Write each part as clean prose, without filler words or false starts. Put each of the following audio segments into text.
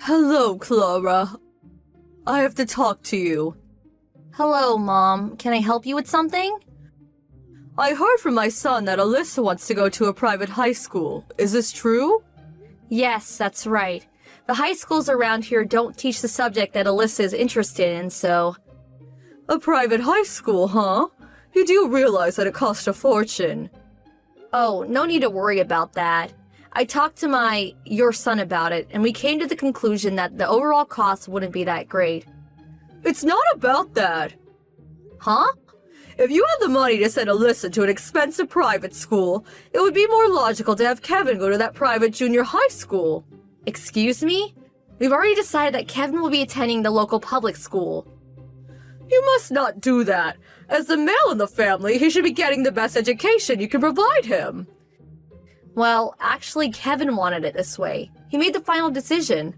Hello, Clara. I have to talk to you. Hello, Mom. Can I help you with something? I heard from my son that Alyssa wants to go to a private high school. Is this true? Yes, that's right. The high schools around here don't teach the subject that Alyssa is interested in, so... A private high school, huh? You do realize that it costs a fortune. Oh, no need to worry about that. I talked to your son about it, and we came to the conclusion that the overall cost wouldn't be that great. It's not about that. Huh? If you had the money to send Alyssa to an expensive private school, it would be more logical to have Kevin go to that private junior high school. Excuse me? We've already decided that Kevin will be attending the local public school. You must not do that. As the male in the family, he should be getting the best education you can provide him. Well, actually, Kevin wanted it this way. He made the final decision.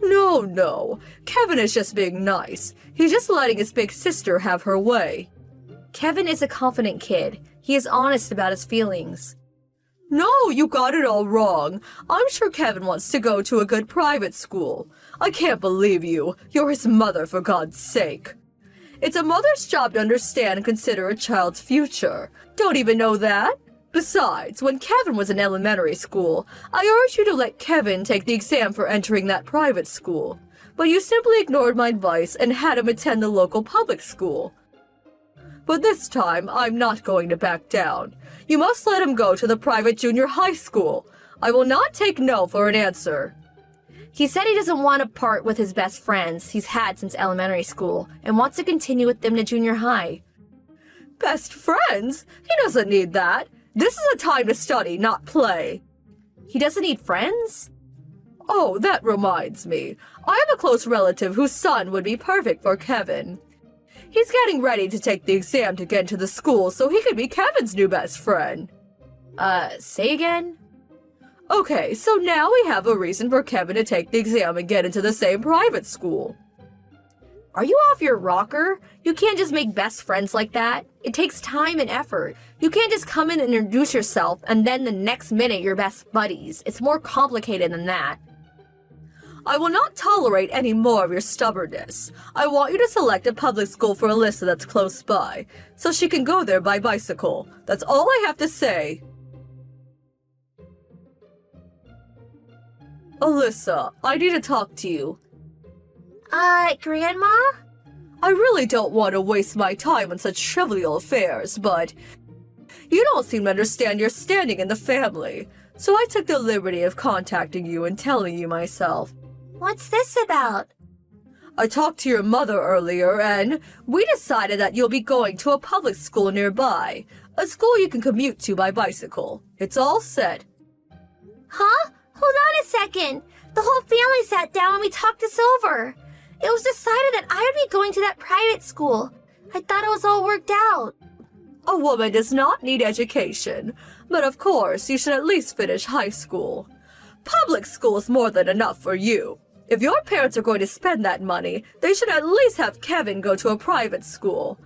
No. Kevin is just being nice. He's just letting his big sister have her way. Kevin is a confident kid. He is honest about his feelings. No, you got it all wrong. I'm sure Kevin wants to go to a good private school. I can't believe you. You're his mother, for God's sake. It's a mother's job to understand and consider a child's future. Don't even know that? Besides, when Kevin was in elementary school, I urged you to let Kevin take the exam for entering that private school. But you simply ignored my advice and had him attend the local public school. But this time, I'm not going to back down. You must let him go to the private junior high school. I will not take no for an answer. He said he doesn't want to part with his best friends he's had since elementary school and wants to continue with them to junior high. Best friends? He doesn't need that. This is a time to study, not play. He doesn't need friends? Oh, that reminds me. I have a close relative whose son would be perfect for Kevin. He's getting ready to take the exam to get into the school so he could be Kevin's new best friend. Say again? Okay, so now we have a reason for Kevin to take the exam and get into the same private school. Are you off your rocker? You can't just make best friends like that. It takes time and effort. You can't just come in and introduce yourself and then the next minute you're best buddies. It's more complicated than that. I will not tolerate any more of your stubbornness. I want you to select a public school for Alyssa that's close by, so she can go there by bicycle. That's all I have to say. Alyssa, I need to talk to you. Grandma? I really don't want to waste my time on such trivial affairs, but you don't seem to understand your standing in the family, so I took the liberty of contacting you and telling you myself. What's this about? I talked to your mother earlier, and we decided that you'll be going to a public school nearby, a school you can commute to by bicycle. It's all set. Huh? Hold on a second. The whole family sat down and we talked this over. It was decided that I would be going to that private school. I thought it was all worked out. A woman does not need education, but of course you should at least finish high school. Public school is more than enough for you. If your parents are going to spend that money, they should at least have Kevin go to a private school.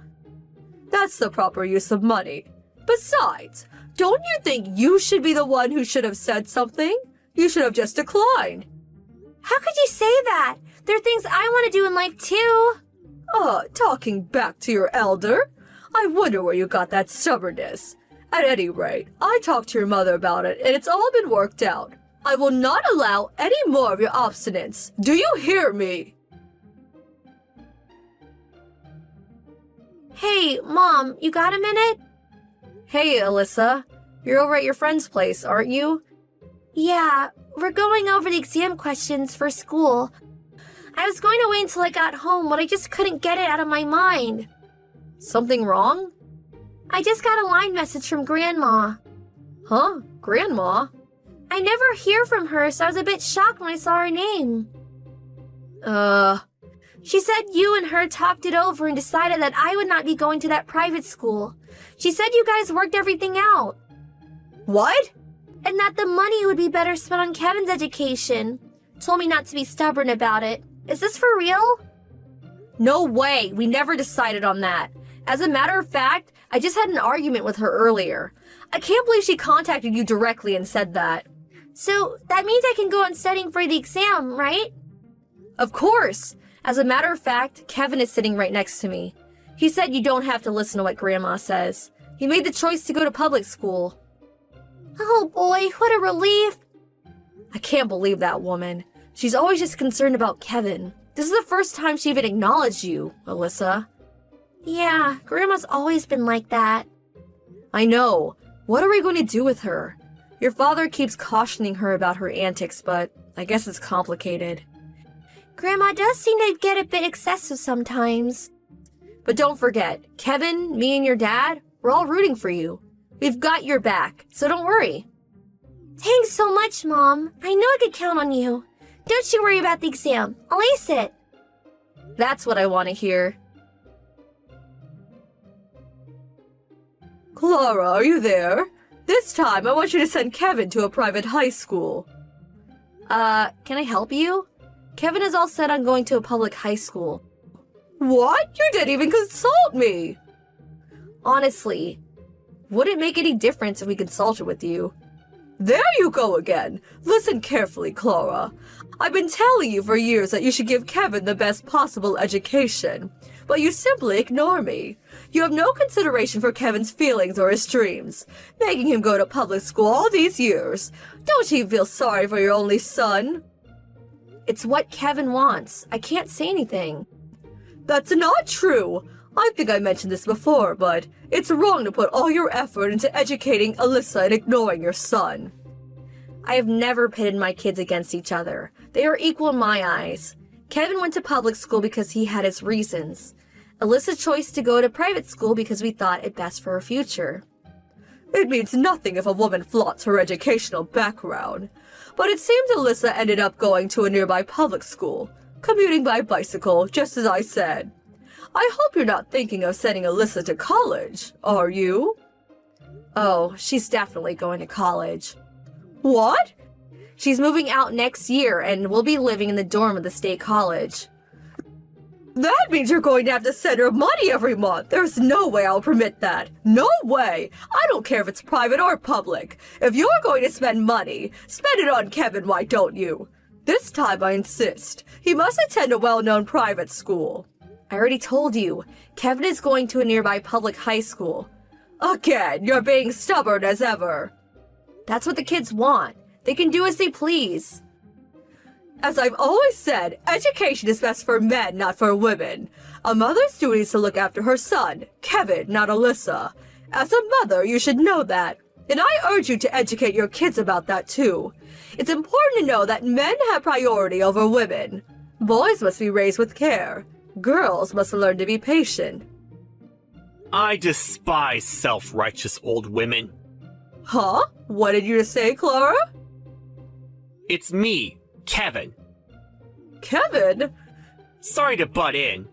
That's the proper use of money. Besides, don't you think you should be the one who should have said something? You should have just declined. How could you say that? There are things I want to do in life too. Talking back to your elder? I wonder where you got that stubbornness. At any rate, I talked to your mother about it, and it's all been worked out. I will not allow any more of your obstinance. Do you hear me? Hey, Mom, you got a minute? Hey, Alyssa. You're over at your friend's place, aren't you? Yeah, we're going over the exam questions for school. I was going to wait until I got home, but I just couldn't get it out of my mind. Something wrong? I just got a line message from Grandma. Huh? Grandma? I never hear from her, so I was a bit shocked when I saw her name. She said you and her talked it over and decided that I would not be going to that private school. She said you guys worked everything out. What? And that the money would be better spent on Kevin's education. Told me not to be stubborn about it. Is this for real? No way. We never decided on that. As a matter of fact, I just had an argument with her earlier. I can't believe she contacted you directly and said that. So that means I can go on studying for the exam, right? Of course! As a matter of fact, Kevin is sitting right next to me. He said you don't have to listen to what Grandma says. He made the choice to go to public school. Oh boy, what a relief! I can't believe that woman. She's always just concerned about Kevin. This is the first time she even acknowledged you, Alyssa. Yeah, Grandma's always been like that. I know. What are we going to do with her? Your father keeps cautioning her about her antics, but I guess it's complicated. Grandma does seem to get a bit excessive sometimes. But don't forget, Kevin, me and your dad, we're all rooting for you. We've got your back, so don't worry. Thanks so much, Mom. I know I could count on you. Don't you worry about the exam. I'll ace it. That's what I want to hear. Clara, are you there? This time, I want you to send Kevin to a private high school. Can I help you? Kevin is all set on going to a public high school. What? You didn't even consult me! Honestly, would it make any difference if we consulted with you? There you go again. Listen carefully, Clara. I've been telling you for years that you should give Kevin the best possible education, but you simply ignore me. You have no consideration for Kevin's feelings or his dreams, making him go to public school all these years. Don't you feel sorry for your only son? It's what Kevin wants. I can't say anything. That's not true. I think I mentioned this before, but it's wrong to put all your effort into educating Alyssa and ignoring your son. I have never pitted my kids against each other. They are equal in my eyes. Kevin went to public school because he had his reasons. Alyssa chose to go to private school because we thought it best for her future. It means nothing if a woman flaunts her educational background. But it seems Alyssa ended up going to a nearby public school, commuting by bicycle, just as I said. I hope you're not thinking of sending Alyssa to college, are you? Oh, she's definitely going to college. What? She's moving out next year and will be living in the dorm of the state college. That means you're going to have to send her money every month. There's no way I'll permit that. No way. I don't care if it's private or public. If you're going to spend money, spend it on Kevin, why don't you? This time I insist. He must attend a well-known private school. I already told you. Kevin is going to a nearby public high school. Again, you're being stubborn as ever. That's what the kids want. They can do as they please. As I've always said, education is best for men, not for women. A mother's duty is to look after her son, Kevin, not Alyssa. As a mother, you should know that. And I urge you to educate your kids about that too. It's important to know that men have priority over women. Boys must be raised with care. Girls must learn to be patient. I despise self-righteous old women. Huh? What did you say, Clara? It's me, Kevin. Kevin? Sorry to butt in.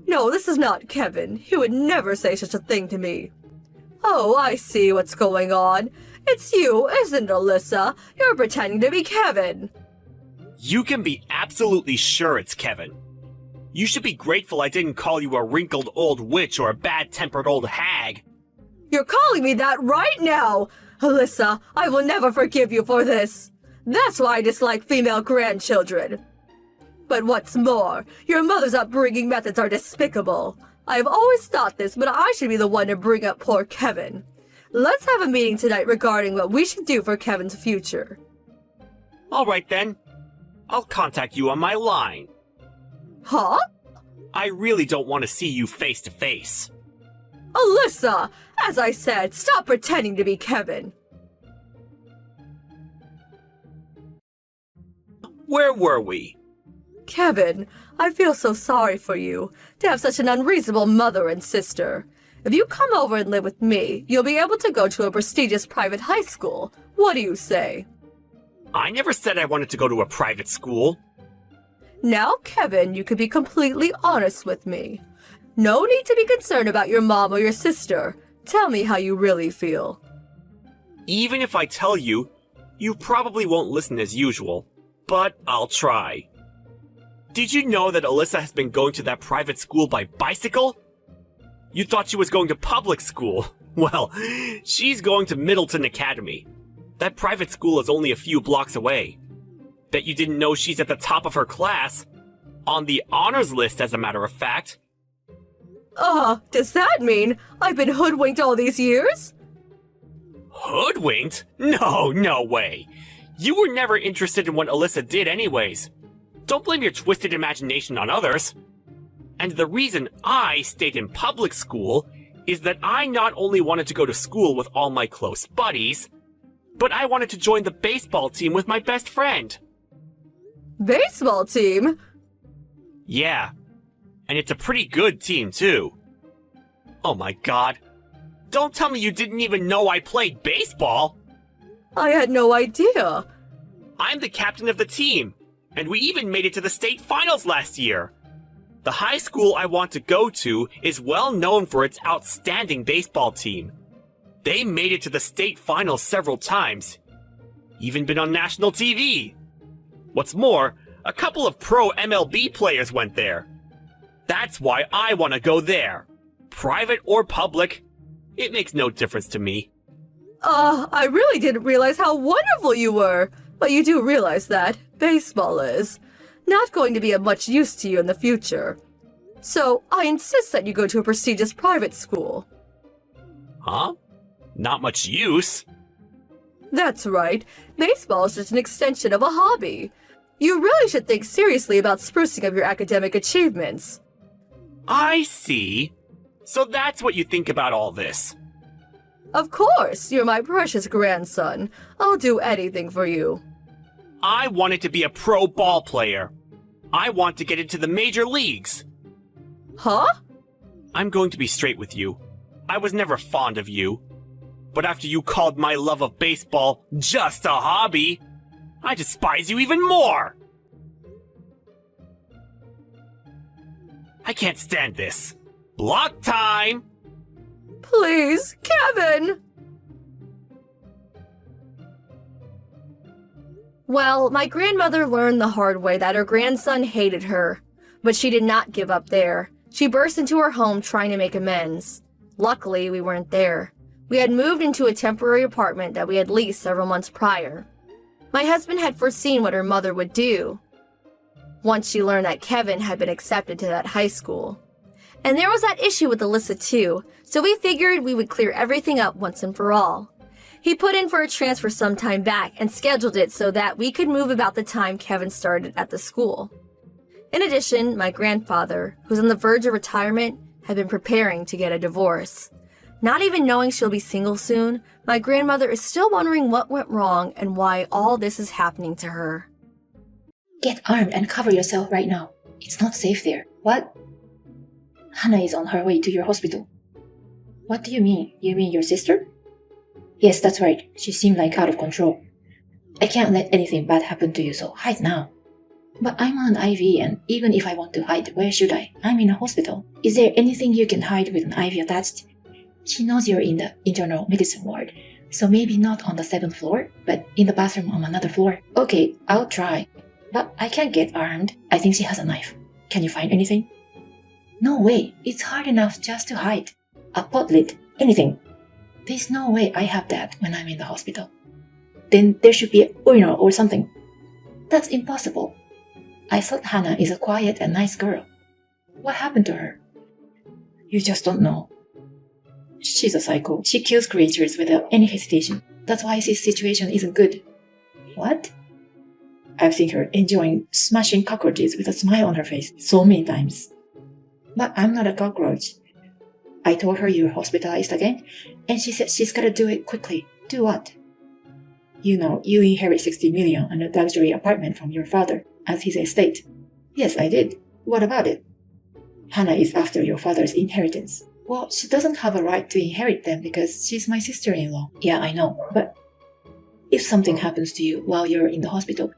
No, this is not Kevin. He would never say such a thing to me. Oh, I see what's going on. It's you, isn't it, Alyssa? You're pretending to be Kevin. You can be absolutely sure it's Kevin. You should be grateful I didn't call you a wrinkled old witch or a bad-tempered old hag. You're calling me that right now! Alyssa, I will never forgive you for this. That's why I dislike female grandchildren. But what's more, your mother's upbringing methods are despicable. I have always thought this, but I should be the one to bring up poor Kevin. Let's have a meeting tonight regarding what we should do for Kevin's future. All right then. I'll contact you on my line. Huh? I really don't want to see you face to face. Alyssa, as I said, stop pretending to be Kevin. Where were we? Kevin, I feel so sorry for you, to have such an unreasonable mother and sister. If you come over and live with me, you'll be able to go to a prestigious private high school. What do you say? I never said I wanted to go to a private school. Now, Kevin, you can be completely honest with me. No need to be concerned about your mom or your sister. Tell me how you really feel. Even if I tell you, you probably won't listen as usual, but I'll try. Did you know that Alyssa has been going to that private school by bicycle? You thought she was going to public school. Well, she's going to Middleton Academy. That private school is only a few blocks away. Bet you didn't know she's at the top of her class. On the honors list, as a matter of fact. Does that mean I've been hoodwinked all these years? Hoodwinked? No way. You were never interested in what Alyssa did anyways. Don't blame your twisted imagination on others. And the reason I stayed in public school is that I not only wanted to go to school with all my close buddies, but I wanted to join the baseball team with my best friend. Baseball team? Yeah, and it's a pretty good team too. Oh my god. Don't tell me you didn't even know I played baseball! I had no idea. I'm the captain of the team, and we even made it to the state finals last year. The high school I want to go to is well known for its outstanding baseball team. They made it to the state finals several times, even been on national TV. What's more, a couple of pro MLB players went there. That's why I want to go there. Private or public, it makes no difference to me. I really didn't realize how wonderful you were. But you do realize that baseball is not going to be of much use to you in the future. So I insist that you go to a prestigious private school. Huh? Not much use? That's right. Baseball is just an extension of a hobby. You really should think seriously about sprucing up your academic achievements. I see. So that's what you think about all this. Of course, you're my precious grandson. I'll do anything for you. I wanted to be a pro ball player. I want to get into the major leagues. Huh? I'm going to be straight with you. I was never fond of you. But after you called my love of baseball just a hobby, I despise you even more! I can't stand this. Block time! Please, Kevin! Well, my grandmother learned the hard way that her grandson hated her. But she did not give up there. She burst into her home trying to make amends. Luckily, we weren't there. We had moved into a temporary apartment that we had leased several months prior. My husband had foreseen what her mother would do once she learned that Kevin had been accepted to that high school. And there was that issue with Alyssa too, so we figured we would clear everything up once and for all. He put in for a transfer some time back and scheduled it so that we could move about the time Kevin started at the school. In addition, my grandfather, who's on the verge of retirement, had been preparing to get a divorce. Not even knowing she'll be single soon, my grandmother is still wondering what went wrong and why all this is happening to her. Get armed and cover yourself right now. It's not safe there. What? Hannah is on her way to your hospital. What do you mean? You mean your sister? Yes, that's right. She seemed like out of control. I can't let anything bad happen to you, so hide now. But I'm on an IV, and even if I want to hide, where should I? I'm in a hospital. Is there anything you can hide with an IV attached? She knows you're in the internal medicine ward, so maybe not on the 7th floor, but in the bathroom on another floor. Okay, I'll try. But I can't get armed. I think she has a knife. Can you find anything? No way. It's hard enough just to hide. A pot lid. Anything. There's no way I have that when I'm in the hospital. Then there should be a urinal or something. That's impossible. I thought Hannah is a quiet and nice girl. What happened to her? You just don't know. She's a psycho. She kills creatures without any hesitation. That's why this situation isn't good. What? I've seen her enjoying smashing cockroaches with a smile on her face so many times. But I'm not a cockroach. I told her you're hospitalized again, and she said she's gotta do it quickly. Do what? You know, you inherit 60 million and a luxury apartment from your father as his estate. Yes, I did. What about it? Hannah is after your father's inheritance. Well, she doesn't have a right to inherit them because she's my sister-in-law. Yeah, I know, but if something happens to you while you're in the hospital,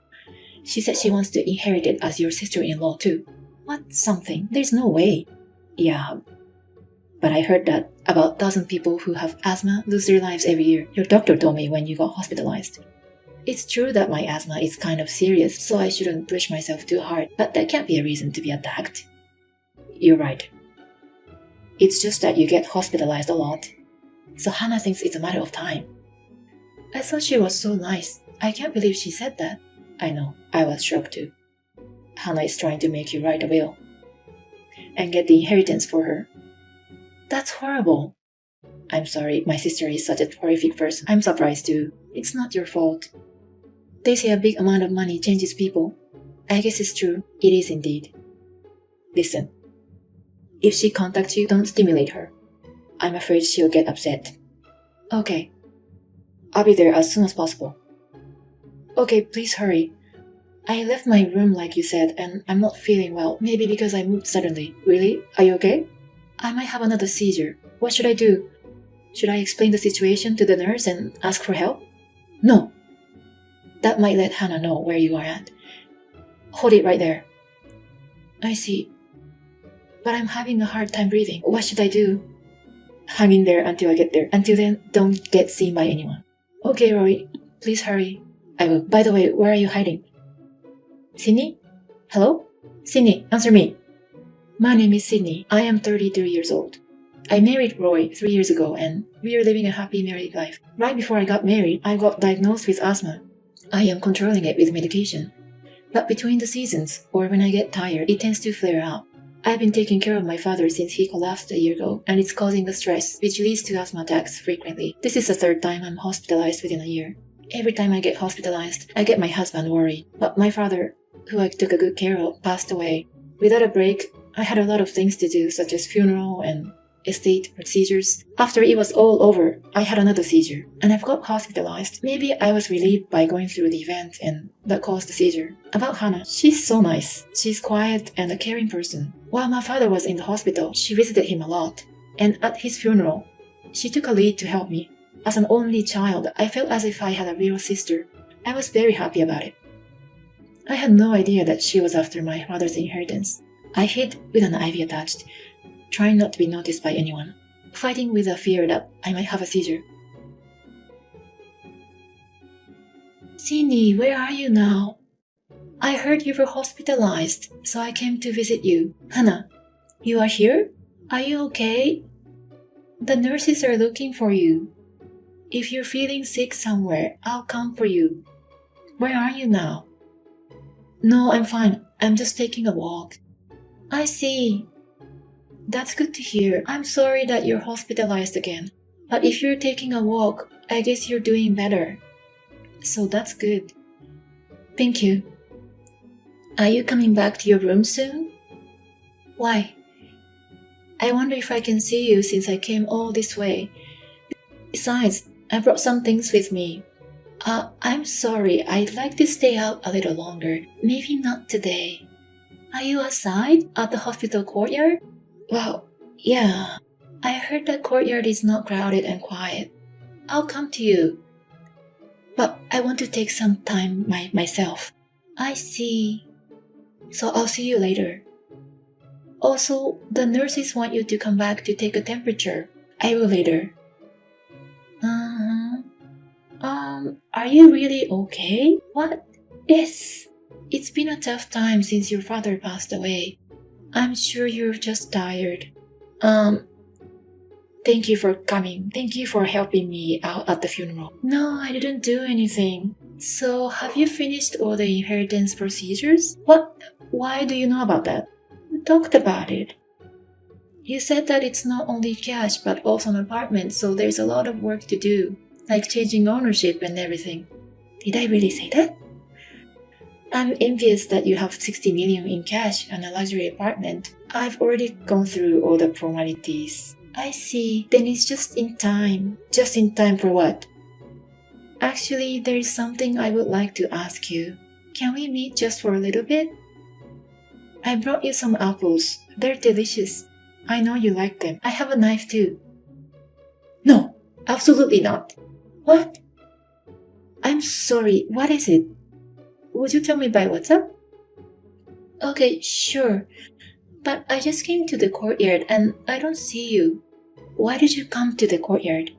she said she wants to inherit it as your sister-in-law too. What something? There's no way. Yeah, but I heard that about 1,000 people who have asthma lose their lives every year. Your doctor told me when you got hospitalized. It's true that my asthma is kind of serious, so I shouldn't push myself too hard, but that can't be a reason to be attacked. You're right. It's just that you get hospitalized a lot. So Hannah thinks it's a matter of time. I thought she was so nice. I can't believe she said that. I know, I was shocked too. Hannah is trying to make you write a will and get the inheritance for her. That's horrible. I'm sorry, my sister is such a horrific person. I'm surprised too. It's not your fault. They say a big amount of money changes people. I guess it's true. It is indeed. Listen. If she contacts you, don't stimulate her. I'm afraid she'll get upset. Okay. I'll be there as soon as possible. Okay, please hurry. I left my room like you said, and I'm not feeling well. Maybe because I moved suddenly. Really? Are you okay? I might have another seizure. What should I do? Should I explain the situation to the nurse and ask for help? No. That might let Hannah know where you are at. Hold it right there. I see. But I'm having a hard time breathing. What should I do? Hang in there until I get there. Until then, don't get seen by anyone. Okay, Rory. Please hurry. I will. By the way, where are you hiding? Sydney? Hello? Sydney, answer me. My name is Sydney. I am 33 years old. I married Roy 3 years ago and we are living a happy married life. Right before I got married, I got diagnosed with asthma. I am controlling it with medication. But between the seasons, or when I get tired, it tends to flare up. I've been taking care of my father since he collapsed a year ago, and it's causing the stress, which leads to asthma attacks frequently. This is the third time I'm hospitalized within a year. Every time I get hospitalized, I get my husband worried. But my father, who I took a good care of, passed away. Without a break, I had a lot of things to do, such as funeral and estate procedures. After it was all over, I had another seizure, and I've got hospitalized. Maybe I was relieved by going through the event, and that caused the seizure. About Hannah, she's so nice. She's quiet and a caring person. While my father was in the hospital, she visited him a lot. And at his funeral, she took a lead to help me. As an only child, I felt as if I had a real sister. I was very happy about it. I had no idea that she was after my father's inheritance. I hid with an IV attached, trying not to be noticed by anyone, fighting with the fear that I might have a seizure. Sydney, where are you now? I heard you were hospitalized, so I came to visit you. Hannah, you are here? Are you okay? The nurses are looking for you. If you're feeling sick somewhere, I'll come for you. Where are you now? No, I'm fine. I'm just taking a walk. I see. That's good to hear. I'm sorry that you're hospitalized again. But if you're taking a walk, I guess you're doing better. So that's good. Thank you. Are you coming back to your room soon? Why? I wonder if I can see you since I came all this way. Besides, I brought some things with me. I'm sorry. I'd like to stay out a little longer. Maybe not today. Are you outside at the hospital courtyard? Well, yeah. I heard the courtyard is not crowded and quiet. I'll come to you. But I want to take some time myself. I see. So I'll see you later. Also, the nurses want you to come back to take a temperature. I will later. Are you really okay? What? Yes. It's been a tough time since your father passed away. I'm sure you're just tired. Thank you for coming. Thank you for helping me out at the funeral. No, I didn't do anything. So, have you finished all the inheritance procedures? What? Why do you know about that? We talked about it. You said that it's not only cash but also an apartment, so there's a lot of work to do, like changing ownership and everything. Did I really say that? I'm envious that you have 60 million in cash and a luxury apartment. I've already gone through all the formalities. I see. Then it's just in time. Just in time for what? Actually, there is something I would like to ask you. Can we meet just for a little bit? I brought you some apples. They're delicious. I know you like them. I have a knife too. No, absolutely not. What? I'm sorry. What is it? Would you tell me by WhatsApp? Okay, sure. But I just came to the courtyard and I don't see you. Why did you come to the courtyard?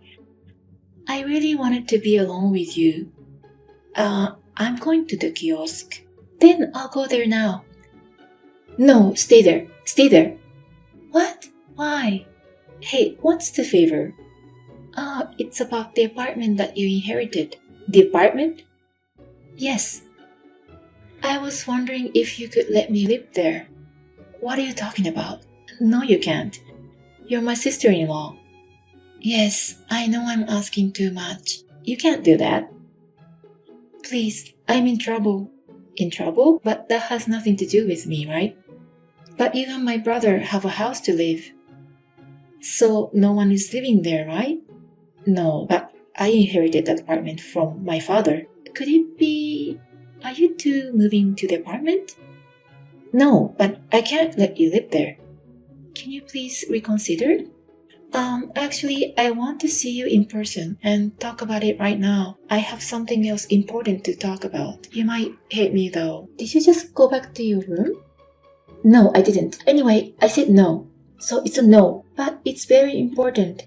I really wanted to be alone with you. I'm going to the kiosk. Then I'll go there now. No, stay there. Stay there. What? Why? Hey, what's the favor? It's about the apartment that you inherited. The apartment? Yes. I was wondering if you could let me live there. What are you talking about? No, you can't. You're my sister-in-law. Yes, I know I'm asking too much. You can't do that. Please, I'm in trouble. In trouble? But that has nothing to do with me, right? But you and my brother have a house to live. So no one is living there, right? No, but I inherited that apartment from my father. Could it be... Are you two moving to the apartment? No, but I can't let you live there. Can you please reconsider? Actually, I want to see you in person and talk about it right now. I have something else important to talk about. You might hate me though. Did you just go back to your room? No, I didn't. Anyway, I said no. So it's a no, but it's very important.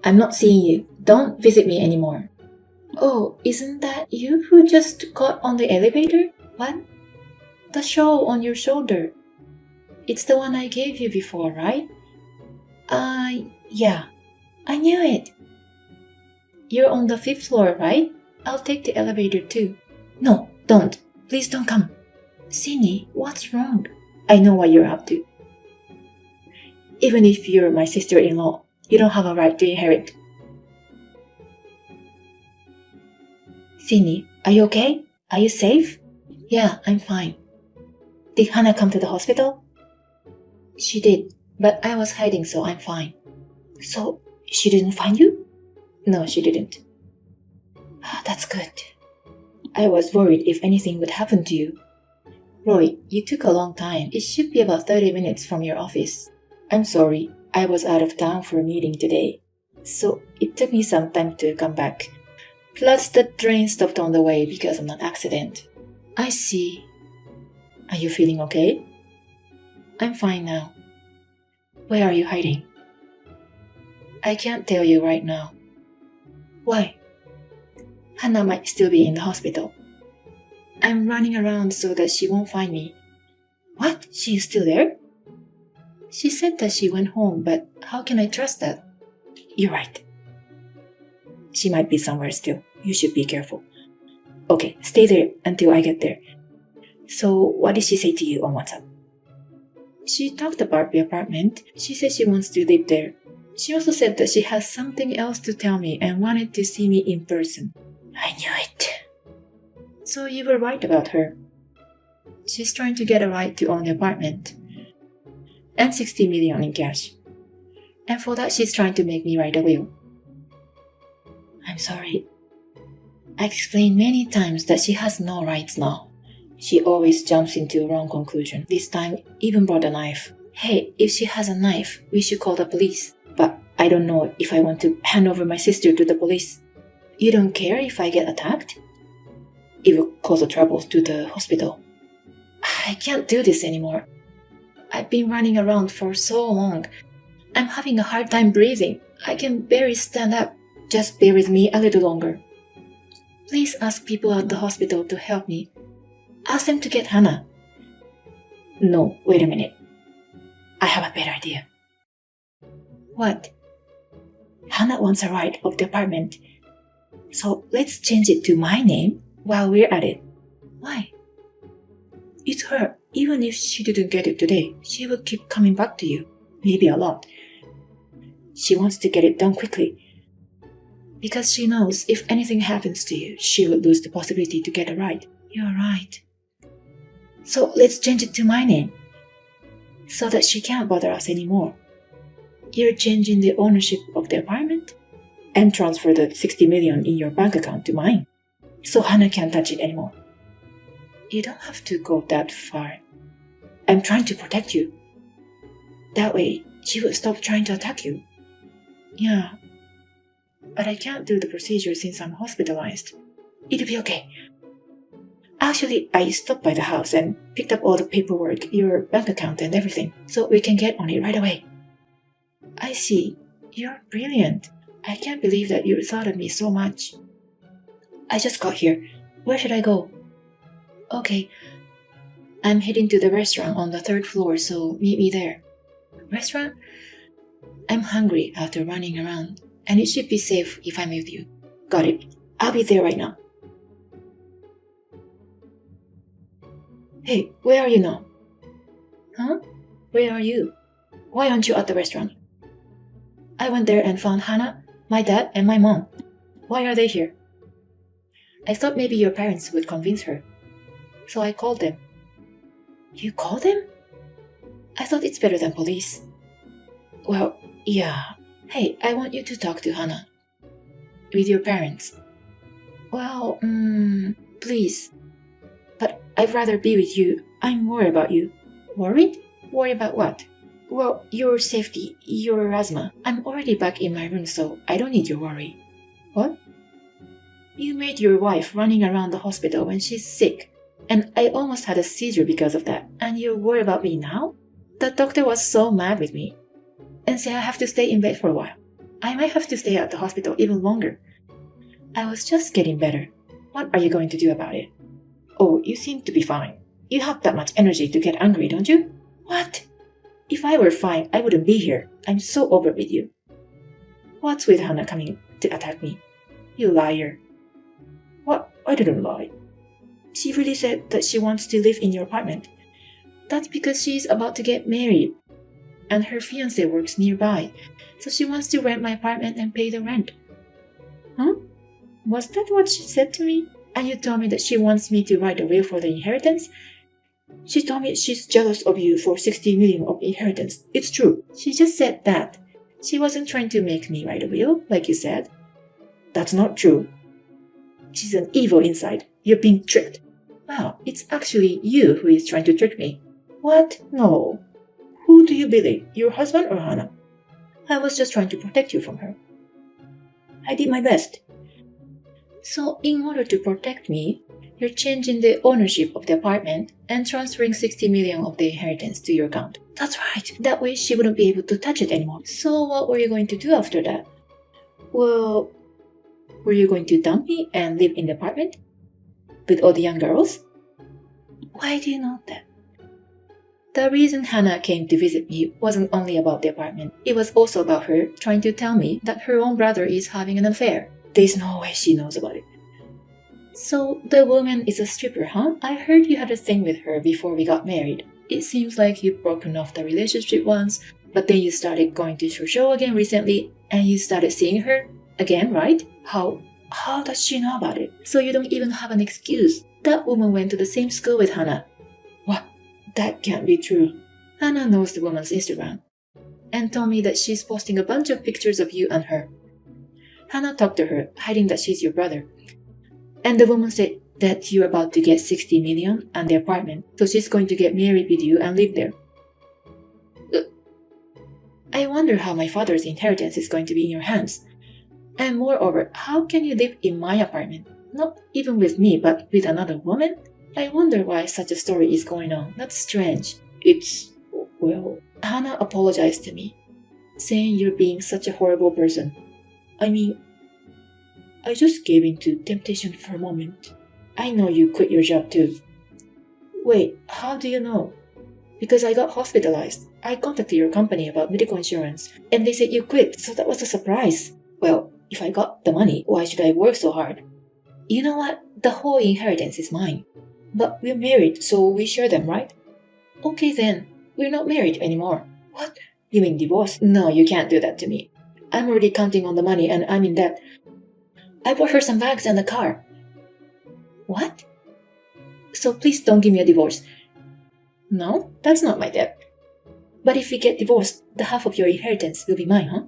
I'm not seeing you. Don't visit me anymore. Oh, isn't that you who just got on the elevator? What? The shawl on your shoulder. It's the one I gave you before, right? Yeah. I knew it. You're on the 5th floor, right? I'll take the elevator too. No, don't. Please don't come. Sydney, what's wrong? I know what you're up to. Even if you're my sister-in-law, you don't have a right to inherit. Sydney, are you okay? Are you safe? Yeah, I'm fine. Did Hannah come to the hospital? She did, but I was hiding, so I'm fine. So, she didn't find you? No, she didn't. That's good. I was worried if anything would happen to you. Roy, you took a long time. It should be about 30 minutes from your office. I'm sorry, I was out of town for a meeting today. So, it took me some time to come back. Plus, the train stopped on the way because of an accident. I see. Are you feeling okay? I'm fine now. Where are you hiding? I can't tell you right now. Why? Hannah might still be in the hospital. I'm running around so that she won't find me. What? She is still there? She said that she went home, but how can I trust that? You're right. She might be somewhere still. You should be careful. Okay, stay there until I get there. So, what did she say to you on WhatsApp? She talked about the apartment. She said she wants to live there. She also said that she has something else to tell me and wanted to see me in person. I knew it. So you were right about her. She's trying to get a right to own the apartment. And 60 million in cash. And for that she's trying to make me write a will. I'm sorry. I explained many times that she has no rights now. She always jumps into a wrong conclusion. This time even brought a knife. Hey, if she has a knife, we should call the police. But I don't know if I want to hand over my sister to the police. You don't care if I get attacked? It will cause a trouble to the hospital. I can't do this anymore. I've been running around for so long. I'm having a hard time breathing. I can barely stand up. Just bear with me a little longer. Please ask people at the hospital to help me. Ask them to get Hannah. No, wait a minute. I have a better idea. What? Hannah wants a right of the apartment. So let's change it to my name while we're at it. Why? It's her. Even if she didn't get it today, she will keep coming back to you. Maybe a lot. She wants to get it done quickly. Because she knows if anything happens to you, she will lose the possibility to get it right. You're right. So let's change it to my name. So that she can't bother us anymore. You're changing the ownership of the apartment and transfer the 60 million in your bank account to mine. So Hannah can't touch it anymore. You don't have to go that far. I'm trying to protect you. That way, she will stop trying to attack you. Yeah. But I can't do the procedure since I'm hospitalized. It'll be okay. Actually, I stopped by the house and picked up all the paperwork, your bank account and everything, so we can get on it right away. I see. You're brilliant. I can't believe that you thought of me so much. I just got here. Where should I go? Okay. I'm heading to the restaurant on the 3rd floor, so meet me there. Restaurant? I'm hungry after running around, and it should be safe if I'm with you. Got it. I'll be there right now. Hey, where are you now? Huh? Where are you? Why aren't you at the restaurant? I went there and found Hannah, my dad, and my mom. Why are they here? I thought maybe your parents would convince her. So I called them. You called them? I thought it's better than police. Well, yeah. Hey, I want you to talk to Hannah. With your parents. Well, please. But I'd rather be with you. I'm worried about you. Worried? Worried about what? Well, your safety, your asthma. I'm already back in my room, so I don't need your worry. What? You made your wife running around the hospital when she's sick, and I almost had a seizure because of that, and you're worried about me now? The doctor was so mad with me, and said I have to stay in bed for a while. I might have to stay at the hospital even longer. I was just getting better. What are you going to do about it? Oh, you seem to be fine. You have that much energy to get angry, don't you? What? If I were fine, I wouldn't be here. I'm so over with you. What's with Hannah coming to attack me? You liar. What? I didn't lie. She really said that she wants to live in your apartment. That's because she's about to get married. And her fiancé works nearby. So she wants to rent my apartment and pay the rent. Huh? Was that what she said to me? And you told me that she wants me to write a will for the inheritance? She told me she's jealous of you for 60 million of inheritance. It's true. She just said that. She wasn't trying to make me write a will, like you said. That's not true. She's an evil inside. You're being tricked. Wow, it's actually you who is trying to trick me. What? No. Who do you believe? Your husband or Hannah? I was just trying to protect you from her. I did my best. So, in order to protect me, you're changing the ownership of the apartment and transferring 60 million of the inheritance to your account. That's right. That way she wouldn't be able to touch it anymore. So what were you going to do after that? Well, were you going to dump me and live in the apartment? With all the young girls? Why do you know that? The reason Hannah came to visit me wasn't only about the apartment. It was also about her trying to tell me that her own brother is having an affair. There's no way she knows about it. So the woman is a stripper, huh? I heard you had a thing with her before we got married. It seems like you've broken off the relationship once, but then you started going to her show again recently, and you started seeing her again, right? How does she know about it? So you don't even have an excuse. That woman went to the same school with Hannah. What? That can't be true. Hannah knows the woman's Instagram, and told me that she's posting a bunch of pictures of you and her. Hannah talked to her, hiding that she's your brother. And the woman said that you're about to get 60 million and the apartment, so she's going to get married with you and live there. I wonder how my father's inheritance is going to be in your hands. And moreover, how can you live in my apartment? Not even with me, but with another woman? I wonder why such a story is going on. That's strange. Hannah apologized to me, saying you're being such a horrible person. I mean, I just gave in to temptation for a moment. I know you quit your job too. Wait, how do you know? Because I got hospitalized. I contacted your company about medical insurance, and they said you quit, so that was a surprise. Well, if I got the money, why should I work so hard? You know what? The whole inheritance is mine. But we're married, so we share them, right? Okay then, we're not married anymore. What? You mean divorce? No, you can't do that to me. I'm already counting on the money and I'm in debt. I bought her some bags and a car. What? So please don't give me a divorce. No, that's not my debt. But if we get divorced, the half of your inheritance will be mine, huh?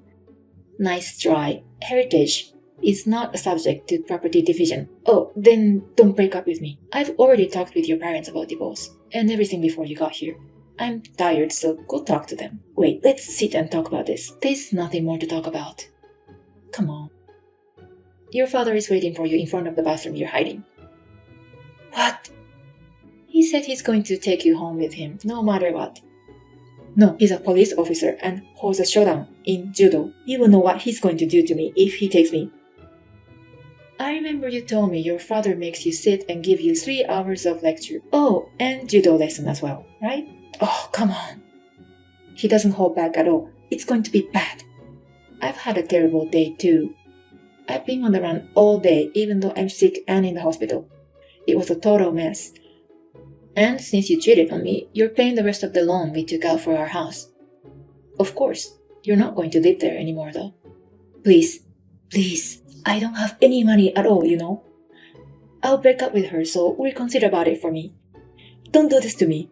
Nice try. Heritage is not a subject to property division. Oh, then don't break up with me. I've already talked with your parents about divorce and everything before you got here. I'm tired, so go talk to them. Wait, let's sit and talk about this. There's nothing more to talk about. Come on. Your father is waiting for you in front of the bathroom you're hiding. What? He said he's going to take you home with him, no matter what. No, he's a police officer and holds a showdown in judo. You will know what he's going to do to me if he takes me. I remember you told me your father makes you sit and give you 3 hours of lecture. Oh, and judo lesson as well, right? Oh, come on. He doesn't hold back at all. It's going to be bad. I've had a terrible day too. I've been on the run all day, even though I'm sick and in the hospital. It was a total mess. And since you cheated on me, you're paying the rest of the loan we took out for our house. Of course, you're not going to live there anymore though. Please, please, I don't have any money at all, you know. I'll break up with her, so reconsider about it for me. Don't do this to me.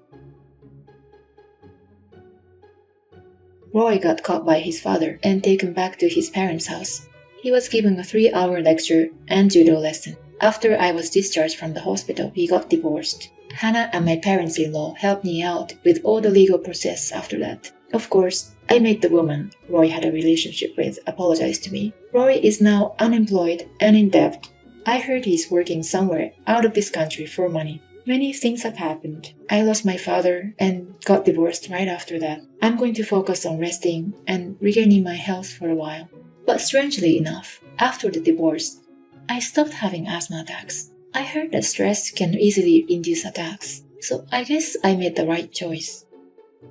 Roy got caught by his father and taken back to his parents' house. He was given a 3-hour lecture and judo lesson. After I was discharged from the hospital, we got divorced. Hannah and my parents-in-law helped me out with all the legal process after that. Of course, I made the woman Roy had a relationship with apologize to me. Roy is now unemployed and in debt. I heard he's working somewhere out of this country for money. Many things have happened. I lost my father and got divorced right after that. I'm going to focus on resting and regaining my health for a while. But strangely enough, after the divorce, I stopped having asthma attacks. I heard that stress can easily induce attacks, so I guess I made the right choice.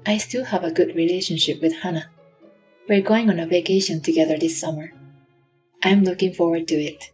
I still have a good relationship with Hannah. We're going on a vacation together this summer. I'm looking forward to it.